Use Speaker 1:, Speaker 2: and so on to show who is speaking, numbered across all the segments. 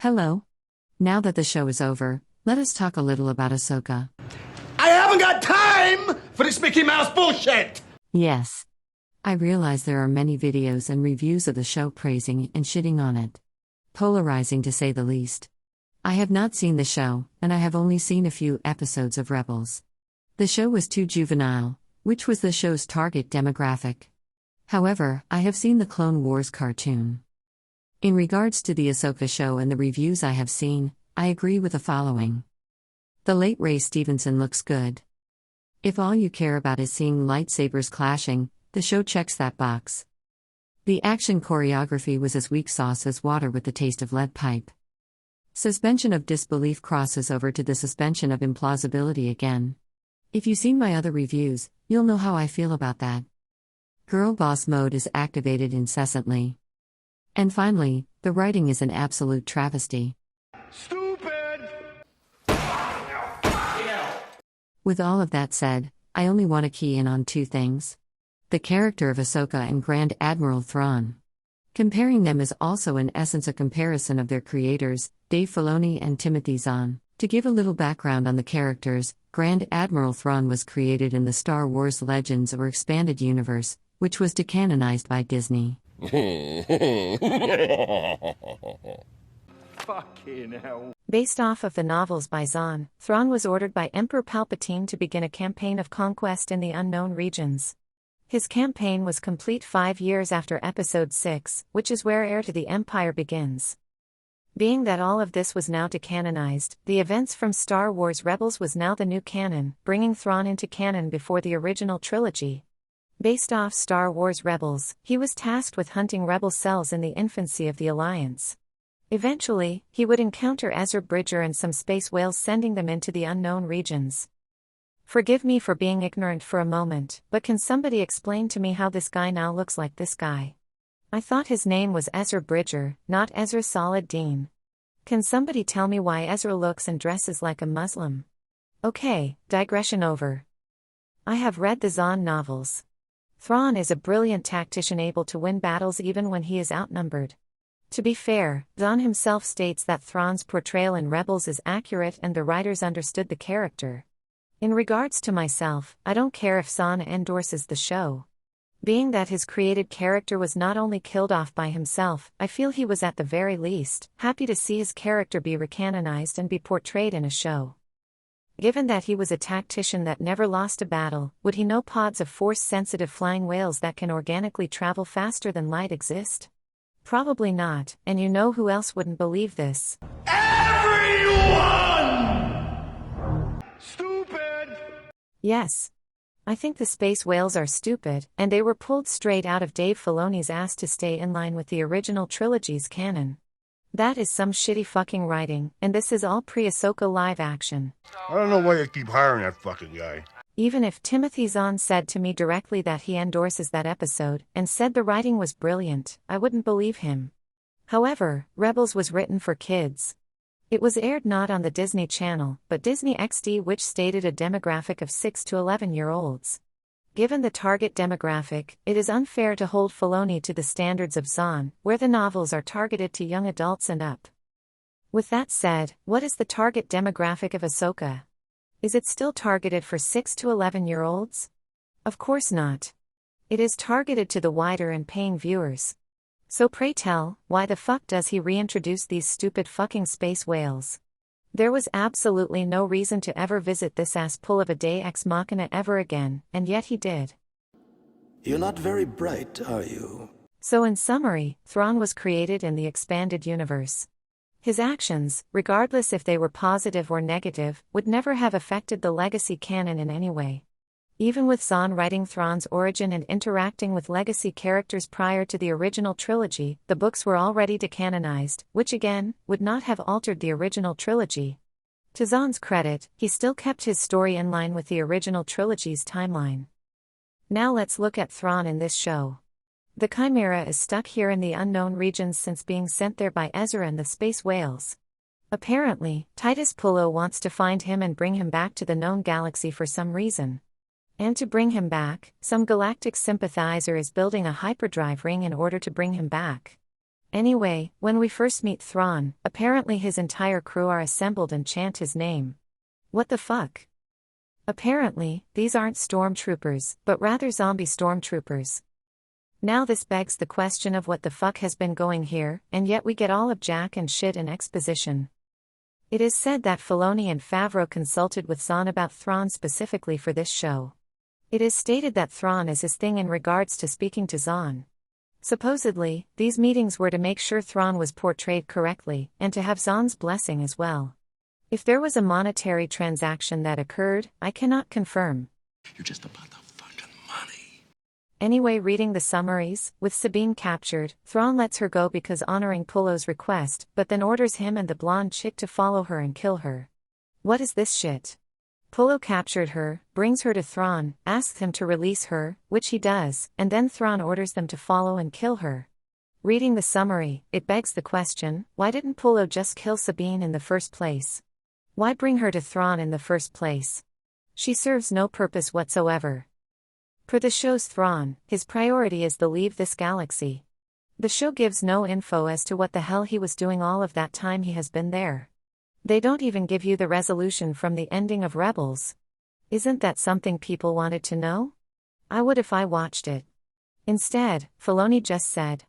Speaker 1: Hello. Now that the show is over, let us talk a little about Ahsoka.
Speaker 2: I haven't got time for this Mickey Mouse bullshit!
Speaker 1: Yes. I realize there are many videos and reviews of the show praising and shitting on it. Polarizing to say the least. I have not seen the show, and I have only seen a few episodes of Rebels. The show was too juvenile, which was the show's target demographic. However, I have seen the Clone Wars cartoon. In regards to the Ahsoka show and the reviews I have seen, I agree with the following. The late Ray Stevenson looks good. If all you care about is seeing lightsabers clashing, the show checks that box. The action choreography was as weak sauce as water with the taste of lead pipe. Suspension of disbelief crosses over to the suspension of implausibility again. If you've seen my other reviews, you'll know how I feel about that. Girl boss mode is activated incessantly. And finally, the writing is an absolute travesty.
Speaker 2: Stupid!
Speaker 1: With all of that said, I only want to key in on two things. The character of Ahsoka and Grand Admiral Thrawn. Comparing them is also in essence a comparison of their creators, Dave Filoni and Timothy Zahn. To give a little background on the characters, Grand Admiral Thrawn was created in the Star Wars Legends or Expanded Universe, which was decanonized by Disney.
Speaker 2: Fucking hell.
Speaker 3: Based off of the novels by Zahn, Thrawn was ordered by Emperor Palpatine to begin a campaign of conquest in the unknown regions. His campaign was complete 5 years after Episode 6, which is where Heir to the Empire begins. Being that all of this was now decanonized, the events from Star Wars Rebels was now the new canon, bringing Thrawn into canon before the original trilogy. Based off Star Wars Rebels, he was tasked with hunting rebel cells in the infancy of the Alliance. Eventually, he would encounter Ezra Bridger and some space whales, sending them into the unknown regions. Forgive me for being ignorant for a moment, but can somebody explain to me how this guy now looks like this guy? I thought his name was Ezra Bridger, not Ezra Solid Dean. Can somebody tell me why Ezra looks and dresses like a Muslim? Okay, digression over. I have read the Zahn novels. Thrawn is a brilliant tactician able to win battles even when he is outnumbered. To be fair, Zahn himself states that Thrawn's portrayal in Rebels is accurate and the writers understood the character. In regards to myself, I don't care if Zahn endorses the show. Being that his created character was not only killed off by himself, I feel he was at the very least happy to see his character be recanonized and be portrayed in a show. Given that he was a tactician that never lost a battle, would he know pods of force-sensitive flying whales that can organically travel faster than light exist? Probably not, and you know who else wouldn't believe this?
Speaker 2: Everyone! Stupid!
Speaker 3: Yes. I think the space whales are stupid, and they were pulled straight out of Dave Filoni's ass to stay in line with the original trilogy's canon. That is some shitty fucking writing, and this is all pre-Ahsoka live action.
Speaker 4: I don't know why you keep hiring that fucking guy.
Speaker 3: Even if Timothy Zahn said to me directly that he endorses that episode, and said the writing was brilliant, I wouldn't believe him. However, Rebels was written for kids. It was aired not on the Disney Channel, but Disney XD, which stated a demographic of 6 to 11-year-olds. Given the target demographic, it is unfair to hold Filoni to the standards of Zahn, where the novels are targeted to young adults and up. With that said, what is the target demographic of Ahsoka? Is it still targeted for 6 to 11-year-olds? Of course not. It is targeted to the wider and paying viewers. So pray tell, why the fuck does he reintroduce these stupid fucking space whales? There was absolutely no reason to ever visit this ass pull of a Deus Ex Machina ever again, and yet he did.
Speaker 5: You're not very bright, are you?
Speaker 3: So in summary, Thrawn was created in the expanded universe. His actions, regardless if they were positive or negative, would never have affected the legacy canon in any way. Even with Zahn writing Thrawn's origin and interacting with legacy characters prior to the original trilogy, the books were already decanonized, which again, would not have altered the original trilogy. To Zahn's credit, he still kept his story in line with the original trilogy's timeline. Now let's look at Thrawn in this show. The Chimera is stuck here in the unknown regions since being sent there by Ezra and the space whales. Apparently, Titus Pullo wants to find him and bring him back to the known galaxy for some reason. And to bring him back, some galactic sympathizer is building a hyperdrive ring in order to bring him back. Anyway, when we first meet Thrawn, apparently his entire crew are assembled and chant his name. What the fuck? Apparently, these aren't stormtroopers, but rather zombie stormtroopers. Now this begs the question of what the fuck has been going here, and yet we get all of Jack and shit and exposition. It is said that Filoni and Favreau consulted with Zahn about Thrawn specifically for this show. It is stated that Thrawn is his thing in regards to speaking to Zahn. Supposedly, these meetings were to make sure Thrawn was portrayed correctly, and to have Zahn's blessing as well. If there was a monetary transaction that occurred, I cannot confirm.
Speaker 5: You're just about the fucking money.
Speaker 3: Anyway, reading the summaries, with Sabine captured, Thrawn lets her go because honoring Pullo's request, but then orders him and the blonde chick to follow her and kill her. What is this shit? Pullo captured her, brings her to Thrawn, asks him to release her, which he does, and then Thrawn orders them to follow and kill her. Reading the summary, it begs the question, why didn't Pullo just kill Sabine in the first place? Why bring her to Thrawn in the first place? She serves no purpose whatsoever. Per the show's Thrawn, his priority is to leave this galaxy. The show gives no info as to what the hell he was doing all of that time he has been there. They don't even give you the resolution from the ending of Rebels. Isn't that something people wanted to know? I would if I watched it. Instead, Filoni just said,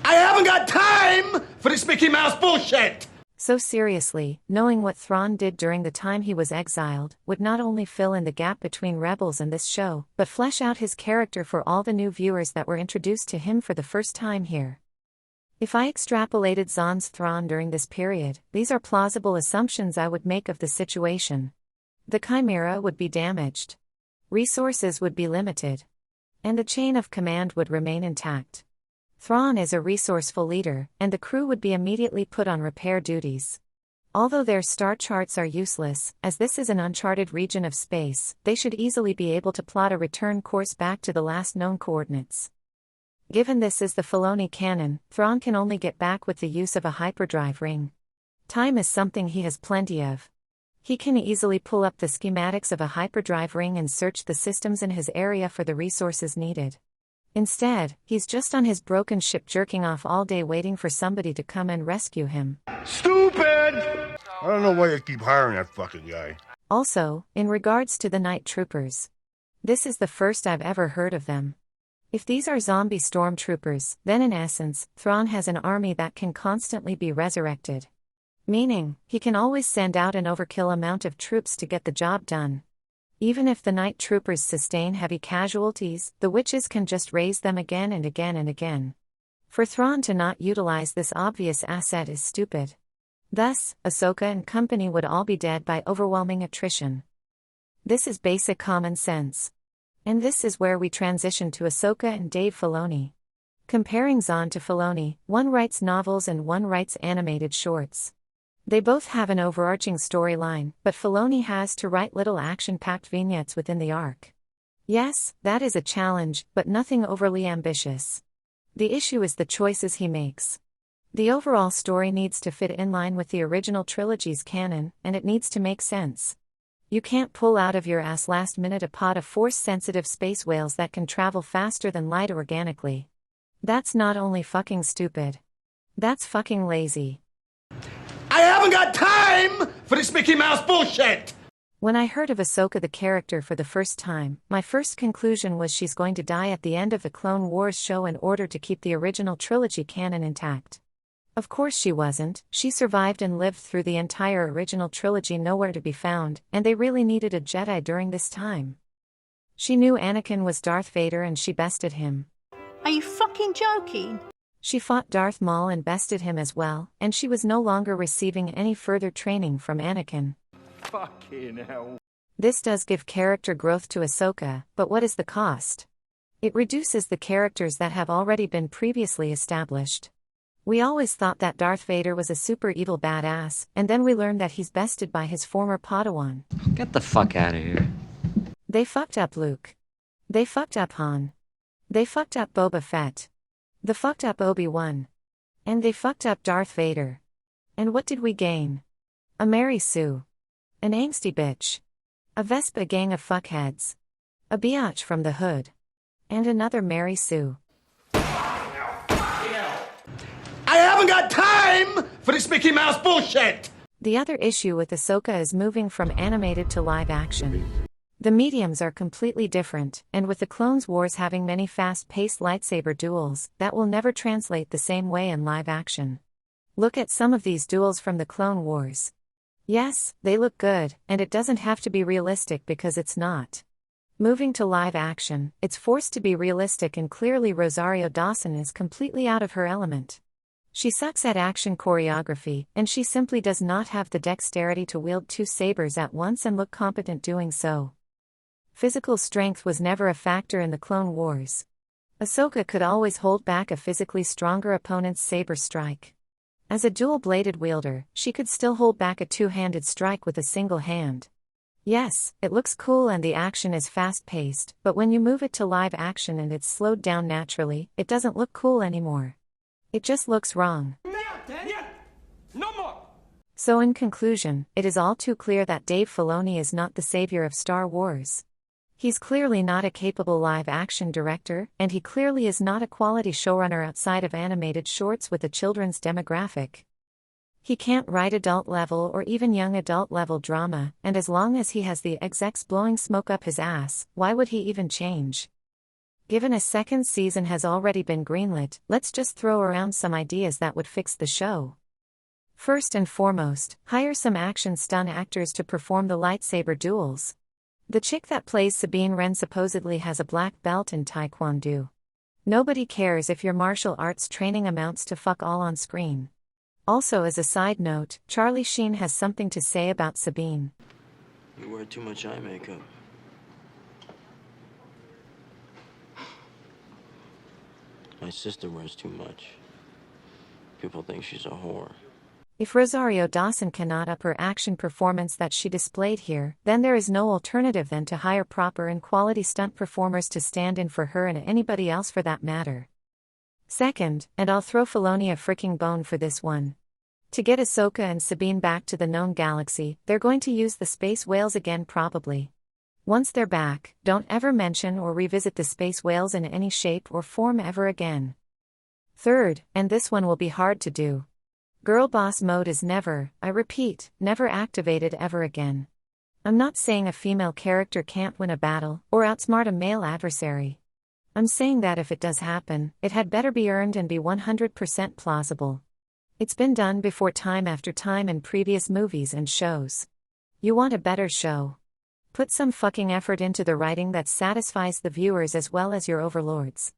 Speaker 2: I haven't got time for this Mickey Mouse bullshit!
Speaker 3: So seriously, knowing what Thrawn did during the time he was exiled, would not only fill in the gap between Rebels and this show, but flesh out his character for all the new viewers that were introduced to him for the first time here. If I extrapolated Zahn's Thrawn during this period, these are plausible assumptions I would make of the situation. The Chimera would be damaged. Resources would be limited. And the chain of command would remain intact. Thrawn is a resourceful leader, and the crew would be immediately put on repair duties. Although their star charts are useless, as this is an uncharted region of space, they should easily be able to plot a return course back to the last known coordinates. Given this is the Filoni canon, Thrawn can only get back with the use of a hyperdrive ring. Time is something he has plenty of. He can easily pull up the schematics of a hyperdrive ring and search the systems in his area for the resources needed. Instead, he's just on his broken ship jerking off all day waiting for somebody to come and rescue him.
Speaker 2: Stupid!
Speaker 4: I don't know why you keep hiring that fucking guy.
Speaker 3: Also, in regards to the night troopers. This is the first I've ever heard of them. If these are zombie stormtroopers, then in essence, Thrawn has an army that can constantly be resurrected. Meaning, he can always send out an overkill amount of troops to get the job done. Even if the night troopers sustain heavy casualties, the witches can just raise them again and again and again. For Thrawn to not utilize this obvious asset is stupid. Thus, Ahsoka and company would all be dead by overwhelming attrition. This is basic common sense. And this is where we transition to Ahsoka and Dave Filoni. Comparing Zahn to Filoni, one writes novels and one writes animated shorts. They both have an overarching storyline, but Filoni has to write little action-packed vignettes within the arc. Yes, that is a challenge, but nothing overly ambitious. The issue is the choices he makes. The overall story needs to fit in line with the original trilogy's canon, and it needs to make sense. You can't pull out of your ass last minute a pod of force-sensitive space whales that can travel faster than light organically. That's not only fucking stupid. That's fucking lazy.
Speaker 2: I haven't got time for this Mickey Mouse bullshit!
Speaker 3: When I heard of Ahsoka the character for the first time, my first conclusion was she's going to die at the end of the Clone Wars show in order to keep the original trilogy canon intact. Of course she wasn't. She survived and lived through the entire original trilogy nowhere to be found, and they really needed a Jedi during this time. She knew Anakin was Darth Vader and she bested him.
Speaker 6: Are you fucking joking?
Speaker 3: She fought Darth Maul and bested him as well, and she was no longer receiving any further training from Anakin.
Speaker 2: Fucking hell.
Speaker 3: This does give character growth to Ahsoka, but what is the cost? It reduces the characters that have already been previously established. We always thought that Darth Vader was a super evil badass, and then we learned that he's bested by his former Padawan.
Speaker 7: Get the fuck out of here.
Speaker 3: They fucked up Luke. They fucked up Han. They fucked up Boba Fett. They fucked up Obi-Wan. And they fucked up Darth Vader. And what did we gain? A Mary Sue. An angsty bitch. A Vespa gang of fuckheads. A biatch from the hood. And another Mary Sue.
Speaker 2: I I haven't got time for this Mickey Mouse bullshit!
Speaker 3: The other issue with Ahsoka is moving from animated to live action. The mediums are completely different, and with the Clone Wars having many fast-paced lightsaber duels, that will never translate the same way in live action. Look at some of these duels from the Clone Wars. Yes, they look good, and it doesn't have to be realistic because it's not. Moving to live action, it's forced to be realistic, and clearly Rosario Dawson is completely out of her element. She sucks at action choreography, and she simply does not have the dexterity to wield two sabers at once and look competent doing so. Physical strength was never a factor in the Clone Wars. Ahsoka could always hold back a physically stronger opponent's saber strike. As a dual-bladed wielder, she could still hold back a two-handed strike with a single hand. Yes, it looks cool and the action is fast-paced, but when you move it to live action and it's slowed down naturally, it doesn't look cool anymore. It just looks wrong.
Speaker 2: No more!
Speaker 3: So in conclusion, it is all too clear that Dave Filoni is not the savior of Star Wars. He's clearly not a capable live-action director, and he clearly is not a quality showrunner outside of animated shorts with a children's demographic. He can't write adult-level or even young adult-level drama, and as long as he has the execs blowing smoke up his ass, why would he even change? Given a second season has already been greenlit, let's just throw around some ideas that would fix the show. First and foremost, hire some action stunt actors to perform the lightsaber duels. The chick that plays Sabine Wren supposedly has a black belt in Taekwondo. Nobody cares if your martial arts training amounts to fuck all on screen. Also, as a side note, Charlie Sheen has something to say about Sabine.
Speaker 8: You wear too much eye makeup. My sister wears too much. People think she's a whore.
Speaker 3: If Rosario Dawson cannot up her action performance that she displayed here, then there is no alternative than to hire proper and quality stunt performers to stand in for her and anybody else for that matter. Second, and I'll throw Filoni a freaking bone for this one. To get Ahsoka and Sabine back to the known galaxy, they're going to use the space whales again probably. Once they're back, don't ever mention or revisit the space whales in any shape or form ever again. Third, and this one will be hard to do. Girl boss mode is never, I repeat, never activated ever again. I'm not saying a female character can't win a battle, or outsmart a male adversary. I'm saying that if it does happen, it had better be earned and be 100% plausible. It's been done before time after time in previous movies and shows. You want a better show? Put some fucking effort into the writing that satisfies the viewers as well as your overlords.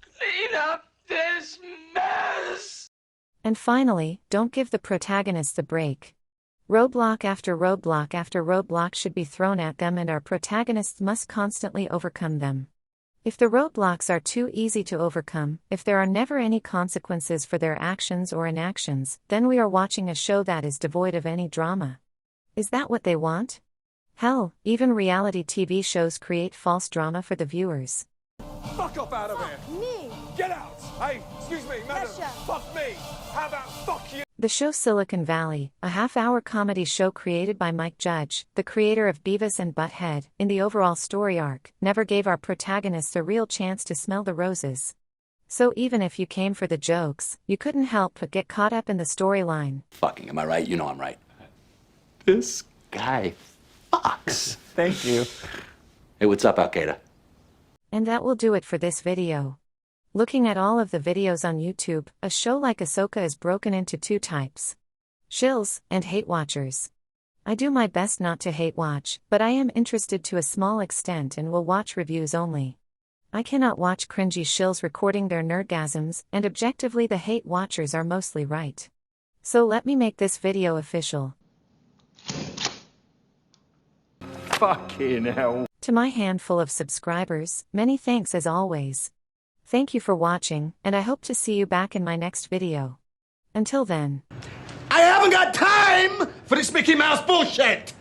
Speaker 2: Clean up this mess!
Speaker 3: And finally, don't give the protagonists a break. Roadblock after roadblock after roadblock should be thrown at them, and our protagonists must constantly overcome them. If the roadblocks are too easy to overcome, if there are never any consequences for their actions or inactions, then we are watching a show that is devoid of any drama. Is that what they want? Hell, even reality TV shows create false drama for the viewers.
Speaker 2: Fuck off out of here!
Speaker 6: Me!
Speaker 2: Get out! Hey, excuse me, madam!
Speaker 6: Pressure.
Speaker 2: Fuck me! How about fuck you?
Speaker 3: The show Silicon Valley, a half-hour comedy show created by Mike Judge, the creator of Beavis and Butt-Head, in the overall story arc, never gave our protagonists a real chance to smell the roses. So even if you came for the jokes, you couldn't help but get caught up in the storyline.
Speaker 9: Fucking, am I right? You know I'm right. This guy fucks.
Speaker 10: Thank you.
Speaker 9: Hey, what's up, Al-Qaeda?
Speaker 3: And that will do it for this video. Looking at all of the videos on YouTube, a show like Ahsoka is broken into two types: shills and hate watchers. I do my best not to hate watch, but I am interested to a small extent and will watch reviews only. I cannot watch cringy shills recording their nerdgasms, and objectively the hate watchers are mostly right. So let me make this video official.
Speaker 10: Fucking hell.
Speaker 3: To my handful of subscribers, many thanks as always. Thank you for watching, and I hope to see you back in my next video. Until then.
Speaker 2: I haven't got time for this Mickey Mouse bullshit!